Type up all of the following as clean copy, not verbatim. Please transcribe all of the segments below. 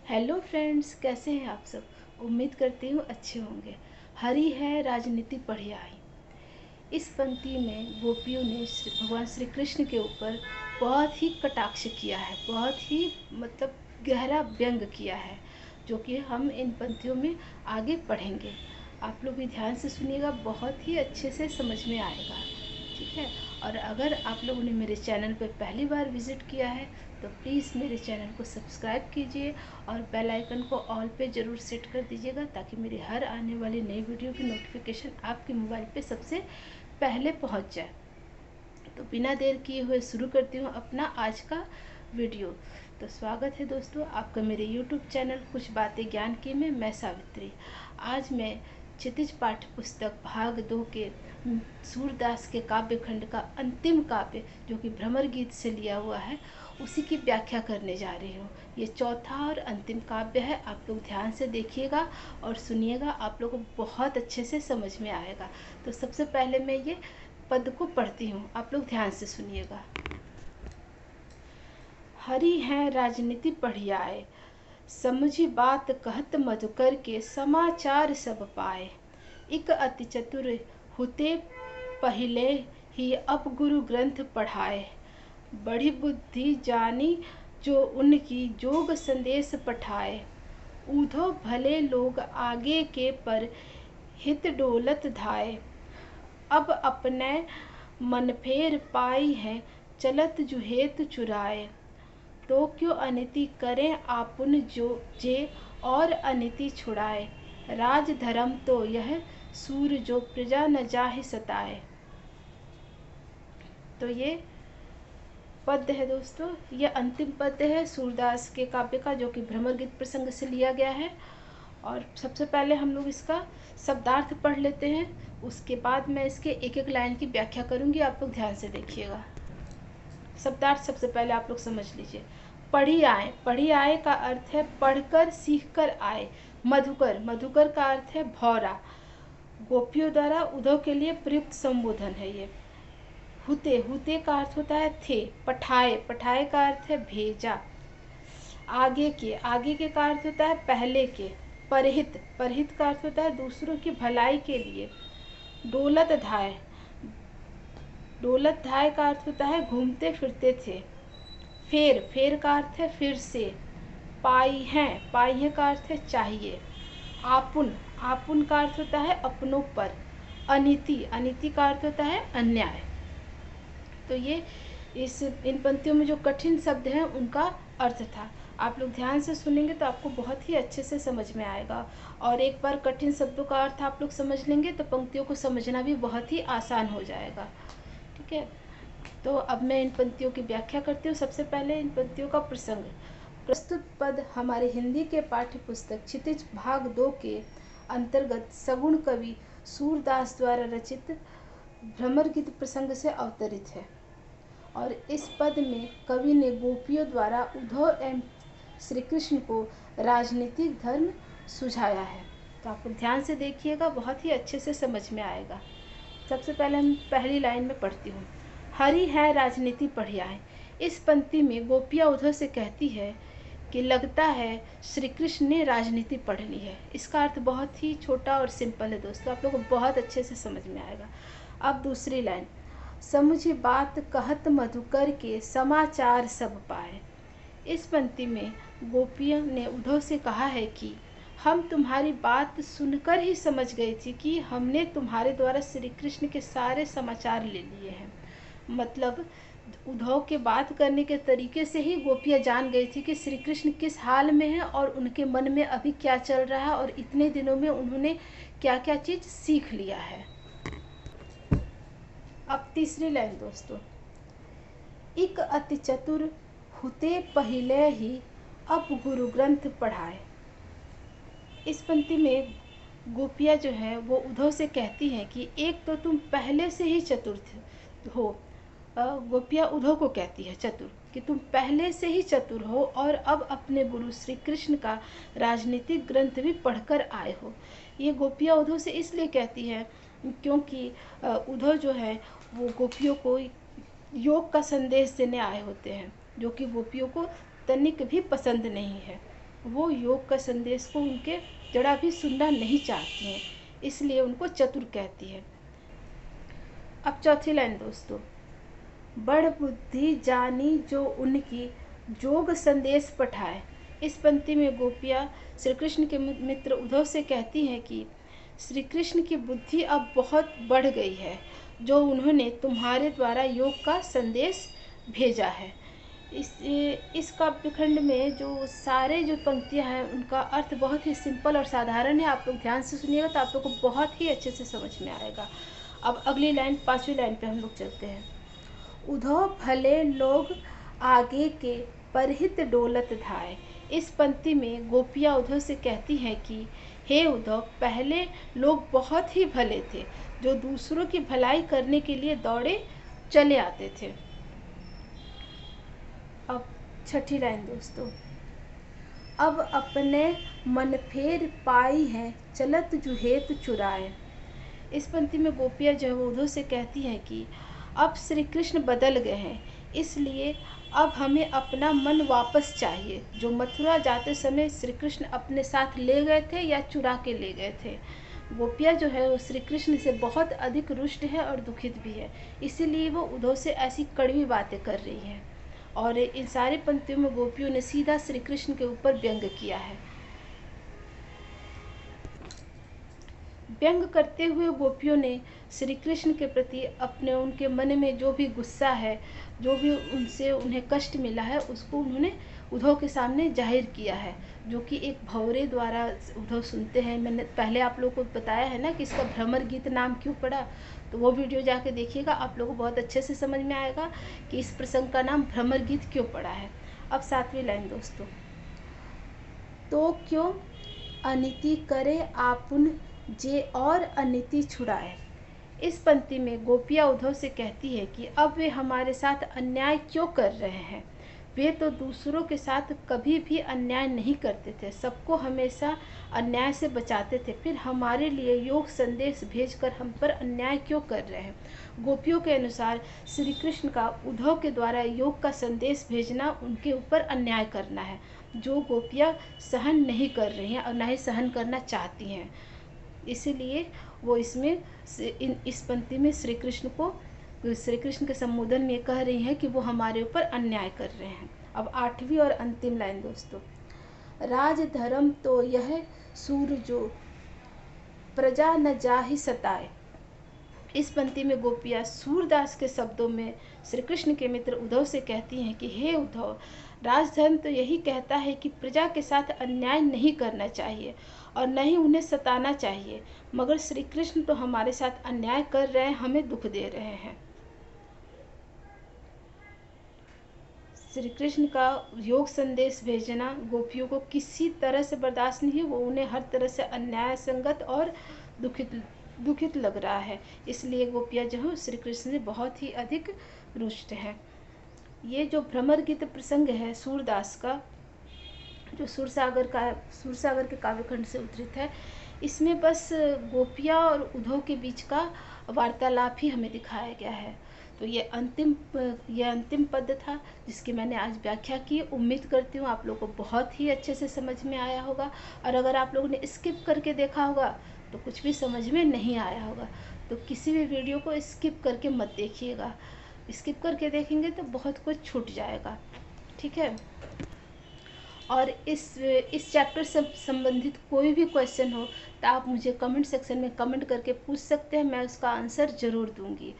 Hello friends, कैसे हैं आप सब। उम्मीद करती हूँ अच्छे होंगे। हरी है राजनीति पढ़ी आई। इस पंक्ति में गोपियों ने भगवान श्री कृष्ण के ऊपर बहुत ही कटाक्ष किया है, बहुत ही गहरा व्यंग किया है, जो कि हम इन पंक्तियों में आगे पढ़ेंगे। आप लोग भी ध्यान से सुनिएगा, बहुत ही अच्छे से समझ में आएगा। ठीक है। और अगर आप लोगों ने मेरे चैनल पर पहली बार विज़िट किया है तो प्लीज़ मेरे चैनल को सब्सक्राइब कीजिए और बेल आइकन को ऑल पे ज़रूर सेट कर दीजिएगा, ताकि मेरी हर आने वाली नई वीडियो की नोटिफिकेशन आपके मोबाइल पे सबसे पहले पहुंच जाए। तो बिना देर किए हुए शुरू करती हूँ अपना आज का वीडियो। तो स्वागत है दोस्तों आपका मेरे YouTube चैनल कुछ बातें ज्ञान की में। मैं सावित्री। आज मैं क्षितिज पाठ्य पुस्तक भाग 2 के सूरदास के काव्य खंड का अंतिम काव्य, जो कि भ्रमर गीत से लिया हुआ है, उसी की व्याख्या करने जा रही हूँ। ये चौथा और अंतिम काव्य है। आप लोग ध्यान से देखिएगा और सुनिएगा, आप लोगों को बहुत अच्छे से समझ में आएगा। तो सबसे पहले मैं ये पद को पढ़ती हूँ, आप लोग ध्यान से सुनिएगा। हरि हैं राजनीति पढ़ियाए, समझी बात कहत मधुकर के, समाचार सब पाए। इक अति चतुर हुते पहिले ही, अब गुरु ग्रंथ पढ़ाए। बड़ी बुद्धि जानी जो उनकी, जोग संदेश पठाए। ऊधो भले लोग आगे के, पर हित डोलत धाए। अब अपने मन फेर पाई है, चलत जुहेत चुराए। तो क्यों अनिति करें आपुन जो जे, और अनिति छुड़ाए। राज धर्म तो यह सूर, जो प्रजा न जाहि सताए। तो ये पद्य है दोस्तों, ये अंतिम पद्य है सूरदास के काव्य का, जो कि भ्रमर गीत प्रसंग से लिया गया है। और सबसे पहले हम लोग इसका शब्दार्थ पढ़ लेते हैं, उसके बाद मैं इसके एक एक लाइन की व्याख्या करूंगी। आप लोग ध्यान से देखिएगा। शब्दार्थ सबसे पहले आप लोग समझ लीजिए। पढ़ी आए, पढ़ी आए का अर्थ है पढ़कर सीख कर आए। मधुकर, मधुकर का अर्थ है भौरा। गोपियों द्वारा उद्धव के लिए प्रयुक्त संबोधन है ये। हुते, हुते का अर्थ होता है थे। पठाए, पठाए का अर्थ है भेजा। आगे के, आगे के का अर्थ होता है पहले के। परहित, परहित का अर्थ होता है दूसरों की भलाई के लिए। डोलत धाय, डोलत धाय का अर्थ होता है घूमते फिरते थे। फेर, फेर का अर्थ है फिर से। पाई हैं, पाई हैं का अर्थ है चाहिए। आपुन, आपुन का अर्थ होता है अपनों पर। अनीति, अनीति का अर्थ होता है अन्याय। तो ये इन पंक्तियों में जो कठिन शब्द हैं उनका अर्थ था। आप लोग ध्यान से सुनेंगे तो आपको बहुत ही अच्छे से समझ में आएगा। और एक बार कठिन शब्दों का अर्थ आप लोग समझ लेंगे तो पंक्तियों को समझना भी बहुत ही आसान हो जाएगा। ठीक है। तो अब मैं इन पंक्तियों की व्याख्या करती हूँ। सबसे पहले इन पंक्तियों का प्रसंग। प्रस्तुत पद हमारे हिंदी के पाठ्य पुस्तक क्षितिज भाग 2 के अंतर्गत सगुण कवि सूरदास द्वारा रचित भ्रमर गीत प्रसंग से अवतरित है। और इस पद में कवि ने गोपियों द्वारा उद्धव एवं श्री कृष्ण को राजनीतिक धर्म सुझाया है। तो आप ध्यान से देखिएगा, बहुत ही अच्छे से समझ में आएगा। सबसे पहले हम पहली लाइन में पढ़ती हूँ। हरि है राजनीति पढ़ियाए। इस पंक्ति में गोपियाँ उद्धव से कहती है कि लगता है श्री कृष्ण ने राजनीति पढ़ ली है। इसका अर्थ बहुत ही छोटा और सिंपल है दोस्तों, आप लोगों को बहुत अच्छे से समझ में आएगा। अब दूसरी लाइन। समझी बात कहत मधुकर के, समाचार सब पाए। इस पंक्ति में गोपियों ने उद्धव से कहा है कि हम तुम्हारी बात सुनकर ही समझ गई थी कि हमने तुम्हारे द्वारा श्री कृष्ण के सारे समाचार ले लिए हैं। मतलब उद्धव के बात करने के तरीके से ही गोपियाँ जान गई थी कि श्री कृष्ण किस हाल में है और उनके मन में अभी क्या चल रहा है, और इतने दिनों में उन्होंने क्या क्या चीज़ सीख लिया है। अब तीसरी लाइन दोस्तों। इक अति चतुर हुते पहिले ही, अब गुरु ग्रंथ पढ़ाए। इस पंक्ति में गोपियाँ जो है वो उद्धव से कहती हैं कि एक तो तुम पहले से ही चतुर हो। गोपियाँ उद्धव को कहती है चतुर, कि तुम पहले से ही चतुर हो और अब अपने गुरु श्री कृष्ण का राजनीतिक ग्रंथ भी पढ़कर आए हो। ये गोपियाँ उद्धव से इसलिए कहती हैं क्योंकि उद्धव जो है वो गोपियों को योग का संदेश देने आए होते हैं, जो कि गोपियों को तनिक भी पसंद नहीं है। वो योग का संदेश को उनके जरा भी सुनना नहीं चाहती हैं, इसलिए उनको चतुर कहती है। अब चौथी लाइन दोस्तों, बड़ बुद्धि जानी जो उनकी, जोग संदेश पठाए। इस पंक्ति में गोपियाँ श्री कृष्ण के मित्र उद्धव से कहती हैं कि श्री कृष्ण की बुद्धि अब बहुत बढ़ गई है, जो उन्होंने तुम्हारे द्वारा योग का संदेश भेजा है। इस काव्यखंड में जो सारे जो पंक्तियाँ हैं उनका अर्थ बहुत ही सिंपल और साधारण है। आप लोग ध्यान से सुनिएगा तो आप लोग को बहुत ही अच्छे से समझ में आएगा। अब अगली लाइन, 5वीं लाइन पे हम लोग चलते हैं। उद्धव भले लोग आगे के परहित डोलत धाय। इस पंक्ति में गोपियाँ उद्धव से कहती हैं कि हे उद्धव, पहले लोग बहुत ही भले थे, जो दूसरों की भलाई करने के लिए दौड़े चले आते थे। अब 6ठी लाइन दोस्तों, अब अपने मन फेर पाई है, चलत जुहेत चुराए। इस पंक्ति में गोपियाँ जो है उद्धव से कहती हैं कि अब श्री कृष्ण बदल गए हैं, इसलिए अब हमें अपना मन वापस चाहिए, जो मथुरा जाते समय श्री कृष्ण अपने साथ ले गए थे या चुरा के ले गए थे। गोपियाँ जो है वो श्री कृष्ण से बहुत अधिक रुष्ट है और दुखित भी है, इसीलिए वो उद्धव से ऐसी कड़वी बातें कर रही हैं। और इन सारी पंक्तियों में गोपियों ने सीधा श्री कृष्ण के ऊपर व्यंग किया है। व्यंग करते हुए गोपियों ने श्री कृष्ण के प्रति अपने उनके मन में जो भी गुस्सा है, जो भी उनसे उन्हें कष्ट मिला है, उसको उन्होंने उद्धव के सामने जाहिर किया है, जो कि एक भंवरे द्वारा उद्धव सुनते हैं। मैंने पहले आप लोगों को बताया है ना कि इसका भ्रमर गीत नाम क्यों पड़ा, तो वो वीडियो जाके देखिएगा, आप लोगों को बहुत अच्छे से समझ में आएगा कि इस प्रसंग का नाम भ्रमर गीत क्यों पड़ा है। अब 7वीं लाइन दोस्तों, तो क्यों अनिति करे आपुन, जे और अनिति छुड़ाए। इस पंक्ति में गोपियाँ उद्धव से कहती है कि अब वे हमारे साथ अन्याय क्यों कर रहे हैं। वे तो दूसरों के साथ कभी भी अन्याय नहीं करते थे, सबको हमेशा अन्याय से बचाते थे, फिर हमारे लिए योग संदेश भेजकर हम पर अन्याय क्यों कर रहे हैं। गोपियों के अनुसार श्री कृष्ण का उद्धव के द्वारा योग का संदेश भेजना उनके ऊपर अन्याय करना है, जो गोपियाँ सहन नहीं कर रही हैं और ना ही सहन करना चाहती हैं। इसीलिए वो इस पंक्ति में श्री कृष्ण के संबोधन में कह रही हैं कि वो हमारे ऊपर अन्याय कर रहे हैं। अब 8वीं और अंतिम लाइन दोस्तों, राज धर्म तो यह सूर जो, प्रजा न जाहि सताए। इस पंक्ति में गोपियाँ सूरदास के शब्दों में श्री कृष्ण के मित्र उद्धव से कहती हैं कि हे उद्धव, राजधर्म तो यही कहता है कि प्रजा के साथ अन्याय नहीं करना चाहिए और न ही उन्हें सताना चाहिए, मगर श्री कृष्ण तो हमारे साथ अन्याय कर रहे हैं, हमें दुख दे रहे हैं। श्री कृष्ण का योग संदेश भेजना गोपियों को किसी तरह से बर्दाश्त नहीं है, वो उन्हें हर तरह से अन्याय संगत और दुखित लग रहा है, इसलिए गोपियाँ जो है श्री कृष्ण से बहुत ही अधिक रुष्ट हैं। ये जो भ्रमर गीत प्रसंग है सूरदास का, जो सूरसागर के काव्यखंड से उद्धृत है, इसमें बस गोपियाँ और उद्धव के बीच का वार्तालाप ही हमें दिखाया गया है। तो ये अंतिम पद था जिसकी मैंने आज व्याख्या की। उम्मीद करती हूँ आप लोगों को बहुत ही अच्छे से समझ में आया होगा, और अगर आप लोगों ने स्किप करके देखा होगा तो कुछ भी समझ में नहीं आया होगा, तो किसी भी वीडियो को स्किप करके मत देखिएगा। स्किप करके देखेंगे तो बहुत कुछ छूट जाएगा, ठीक है। और इस चैप्टर से संबंधित कोई भी क्वेश्चन हो तो आप मुझे कमेंट सेक्शन में कमेंट करके पूछ सकते हैं, मैं उसका आंसर ज़रूर दूंगी।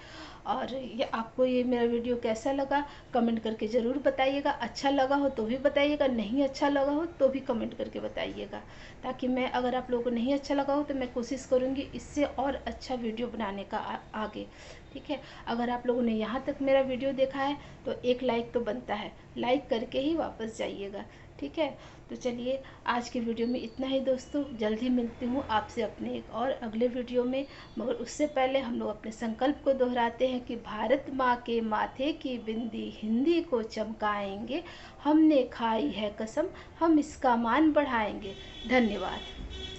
और आपको ये मेरा वीडियो कैसा लगा कमेंट करके ज़रूर बताइएगा। अच्छा लगा हो तो भी बताइएगा, नहीं अच्छा लगा हो तो भी कमेंट करके बताइएगा, ताकि मैं, अगर आप लोगों को नहीं अच्छा लगा हो तो मैं कोशिश करूँगी इससे और अच्छा वीडियो बनाने का आगे, ठीक है। अगर आप लोगों ने यहाँ तक मेरा वीडियो देखा है तो एक लाइक तो बनता है, लाइक करके ही वापस जाइएगा, ठीक है। तो चलिए आज के वीडियो में इतना ही दोस्तों, जल्द ही मिलती हूँ आपसे अपने एक और अगले वीडियो में। मगर उससे पहले हम लोग अपने संकल्प को दोहराते हैं कि भारत माँ के माथे की बिंदी हिंदी को चमकाएंगे, हमने खाई है कसम हम इसका मान बढ़ाएंगे। धन्यवाद।